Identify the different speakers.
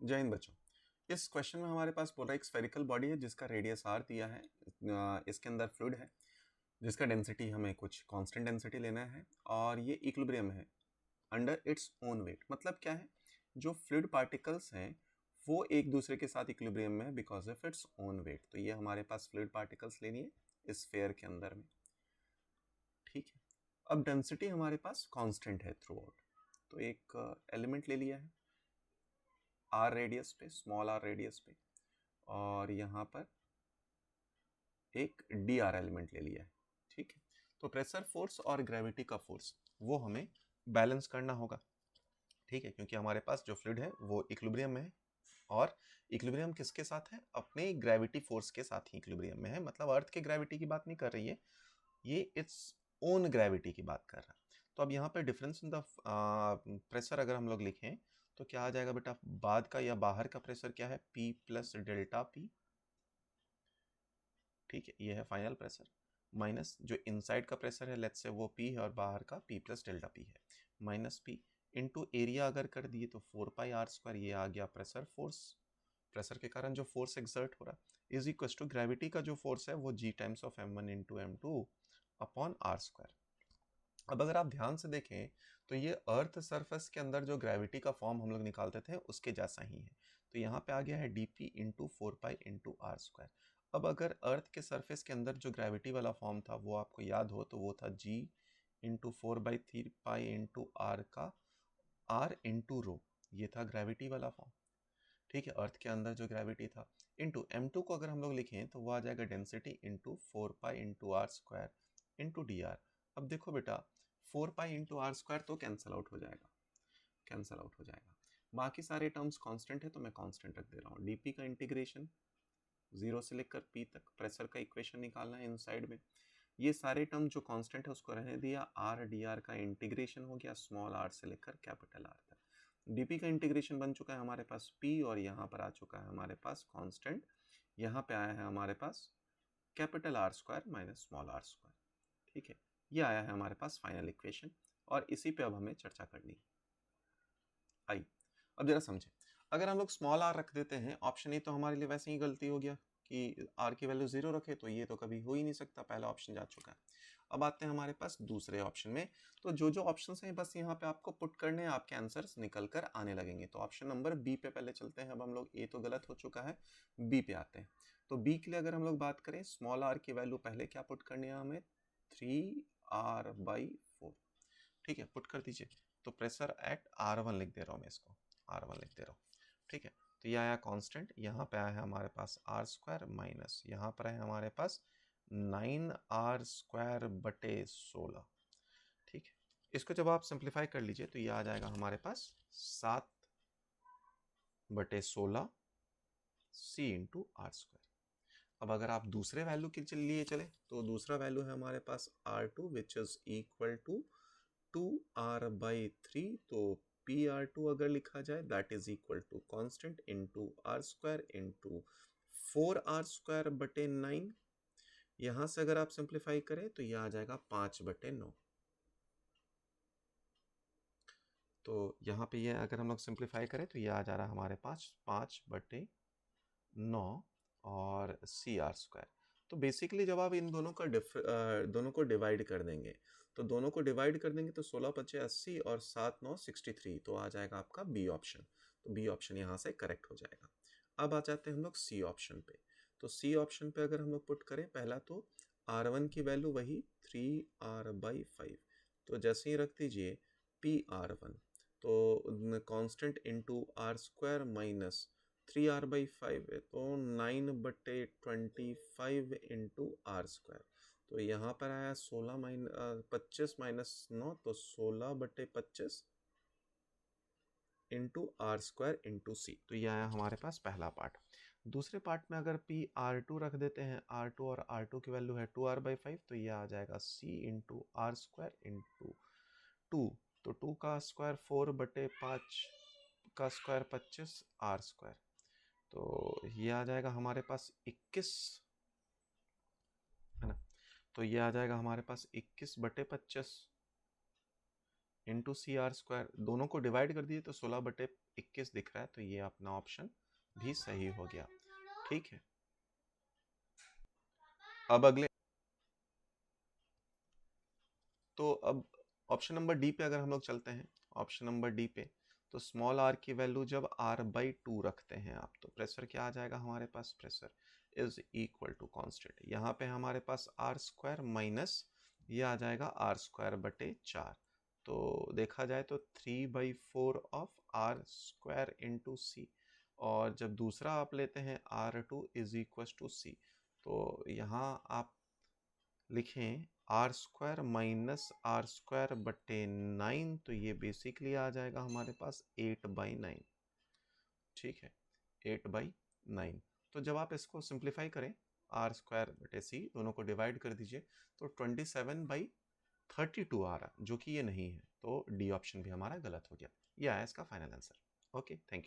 Speaker 1: जय हिंद बच्चों। इस क्वेश्चन में हमारे पास बोला एक स्फेरिकल बॉडी है जिसका रेडियस r दिया है। इसके अंदर फ्लूइड है जिसका डेंसिटी हमें कुछ कांस्टेंट डेंसिटी लेना है और ये इक्विलिब्रियम है अंडर इट्स ओन वेट। मतलब क्या है, जो फ्लूइड पार्टिकल्स हैं वो एक दूसरे के साथ इक्विलिब्रियम में है because of its own wait. तो ये हमारे पास फ्लूइड पार्टिकल्स लेनी है इस स्फेयर के अंदर में। ठीक है, अब डेंसिटी हमारे पास कांस्टेंट है थ्रू आउट। तो एक एलिमेंट ले लिया है r रेडियस पे, स्मॉल r रेडियस पे, और यहाँ पर एक डी आर एलिमेंट ले लिया है। ठीक है, तो प्रेशर फोर्स और ग्रेविटी का फोर्स वो हमें बैलेंस करना होगा। ठीक है, क्योंकि हमारे पास जो फ्लूइड है वो इक्विलिब्रियम में है और इक्विलिब्रियम किसके साथ है, अपने ग्रेविटी फोर्स के साथ ही इक्विलिब्रियम में है। मतलब अर्थ के ग्रेविटी की बात नहीं कर रही है, ये इट्स ओन ग्रेविटी की बात कर रहा है। तो अब यहाँ पे डिफरेंस इन द प्रेशर अगर हम लोग लिखें तो क्या आ जाएगा बेटा, बाद का या बाहर का प्रेशर क्या है, P प्लस डेल्टा P। ठीक है, ये है फाइनल प्रेशर, माइनस जो इनसाइड का प्रेशर है लेट्स से वो P है और बाहर का P प्लस डेल्टा P है, माइनस P इंटू एरिया अगर कर दिए तो 4πr², ये आ गया प्रेशर फोर्स, प्रेशर के कारण जो फोर्स एक्सर्ट हो रहा है, इज इक्वल टू ग्रेविटी का जो फोर्स है वो G times of m1 into m2 upon r²। अब अगर आप ध्यान से देखें तो ये अर्थ सरफेस के अंदर जो ग्रेविटी का फॉर्म हम लोग निकालते थे उसके जैसा ही है। तो यहाँ पे आ गया है dp इंटू 4π इंटू r²। अब अगर अर्थ के सरफेस के अंदर जो ग्रेविटी वाला फॉर्म था वो आपको याद हो तो वो था g इंटू 4/3π इंटू r का r इंटू रो, ये था ग्रेविटी वाला फॉर्म। ठीक है, अर्थ के अंदर जो ग्रेविटी था इंटू m2 को अगर हम लोग लिखें तो वो आ जाएगा density into 4π into r² into D R. अब देखो बेटा, 4π इंटू r² तो कैंसल आउट हो जाएगा, कैंसल आउट हो जाएगा। बाकी सारे टर्म्स कांस्टेंट है तो मैं कांस्टेंट रख दे रहा हूँ। डीपी का इंटीग्रेशन 0 से लेकर p तक, प्रेशर का इक्वेशन निकालना है इनसाइड में। ये सारे टर्म जो कांस्टेंट है उसको रहने दिया, आर डी आर का इंटीग्रेशन हो गया स्मॉल r से लेकर कैपिटल R तक। डीपी का इंटीग्रेशन बन चुका है हमारे पास p, और यहाँ पर आ चुका है हमारे पास कांस्टेंट, यहाँ पे आया है हमारे पास capital R² minus small r²। ठीक है, ये आया है हमारे पास फाइनल इक्वेशन और इसी पे अब हमें चर्चा करनी है। आई, अब जरा समझे, अगर हम लोग स्मॉल r रख देते हैं, ऑप्शन ए तो हमारे लिए वैसे ही गलती हो गया कि r की वैल्यू 0 रखे, तो ये तो कभी हो ही नहीं सकता, पहला ऑप्शन जा चुका है। अब आते हैं हमारे पास दूसरे ऑप्शन में। तो जो जो ऑप्शन हैं बस यहाँ पे आपको पुट करने हैं, आपके आंसर्स निकल कर आने लगेंगे। तो ऑप्शन नंबर बी पे पहले चलते हैं। अब हम लोग ए तो गलत हो चुका है, बी पे आते हैं। तो बी के लिए अगर हम लोग बात करें, स्मॉल r की वैल्यू पहले क्या पुट करनी है हमें, 3r/4। ठीक है, पुट कर दीजिए। तो प्रेशर एट R1 लिख दे रहा हूँ मैं, इसको R1 लिख दे रहा हूँ। ठीक है, तो ये आया कांस्टेंट, यहाँ पे आया है हमारे पास r² माइनस यहाँ पर है हमारे पास 9r²/16। ठीक है, इसको जब आप सिंप्लीफाई कर लीजिए तो ये आ जाएगा हमारे पास 7/16 c इंटू r²। अब अगर आप दूसरे वैल्यू के लिए चले तो दूसरा वैल्यू है हमारे पास R2 which is equal to 2r/3। तो PR2 अगर लिखा जाए that is equal to constant into r² into 4r²/9। यहां से अगर आप सिंप्लीफाई करें तो यह आ जाएगा 5/9। तो यहाँ पे ये अगर हम लोग सिंप्लीफाई करें तो ये आ जा रहा है हमारे पास 5/9 और CR²। तो बेसिकली जब आप इन दोनों को डिवाइड कर देंगे तो 16×5 = 80 और 7×9 = 63, तो आ जाएगा आपका बी ऑप्शन। तो बी ऑप्शन यहाँ से करेक्ट हो जाएगा। अब आ जाते हैं हम लोग सी ऑप्शन पे। तो सी ऑप्शन पे अगर हम लोग पुट करें, पहला तो R1 की वैल्यू वही 3r/5, तो जैसे ही रख दीजिए PR1, तो constant into r² minus 3r/5 है तो 9/25 इंटू r²। तो यहाँ पर आया 25 माइनस 9, तो 16/25 इंटू r² इंटू सी। तो ये आया हमारे पास पहला पार्ट। दूसरे पार्ट में अगर PR2 रख देते हैं, R2 और R2 की वैल्यू है 2r/5, तो ये आ जाएगा c इंटू r² इंटू 2। तो 2 का स्क्वायर 4/5 का स्क्वायर 25 r²। तो ये आ जाएगा हमारे पास 21, है ना। तो ये आ जाएगा हमारे पास 21/25 इंटू सी आर स्क्वायर, दोनों को डिवाइड कर दिए तो 16/21 दिख रहा है, तो ये अपना ऑप्शन भी सही हो गया। ठीक है, अब अगले, तो अब ऑप्शन नंबर डी पे अगर हम लोग चलते हैं, ऑप्शन नंबर डी पे, तो स्मॉल आर की वैल्यू जब r/2 रखते हैं आप, तो प्रेशर क्या आ जाएगा हमारे पास, pressure is equal to constant, यहाँ पे हमारे पास आर स्क्वायर माइनस ये आ जाएगा आर स्क्वायर बटे 4, तो देखा जाए तो 3/4 ऑफ आर स्क्वायर इंटू सी, और जब दूसरा आप लेते हैं r2 इज इक्वल टू सी, तो यहाँ आप लिखें R square minus R square बटे 9, तो ये बेसिकली आ जाएगा हमारे पास 8/9। ठीक है, 8/9। तो जब आप इसको सिंप्लीफाई करें, आर स्क्वायर बटे सी दोनों को डिवाइड कर दीजिए, तो 27/32 आ रहा, जो कि ये नहीं है, तो डी ऑप्शन भी हमारा गलत हो गया। ये आया इसका final answer. Okay, thank you.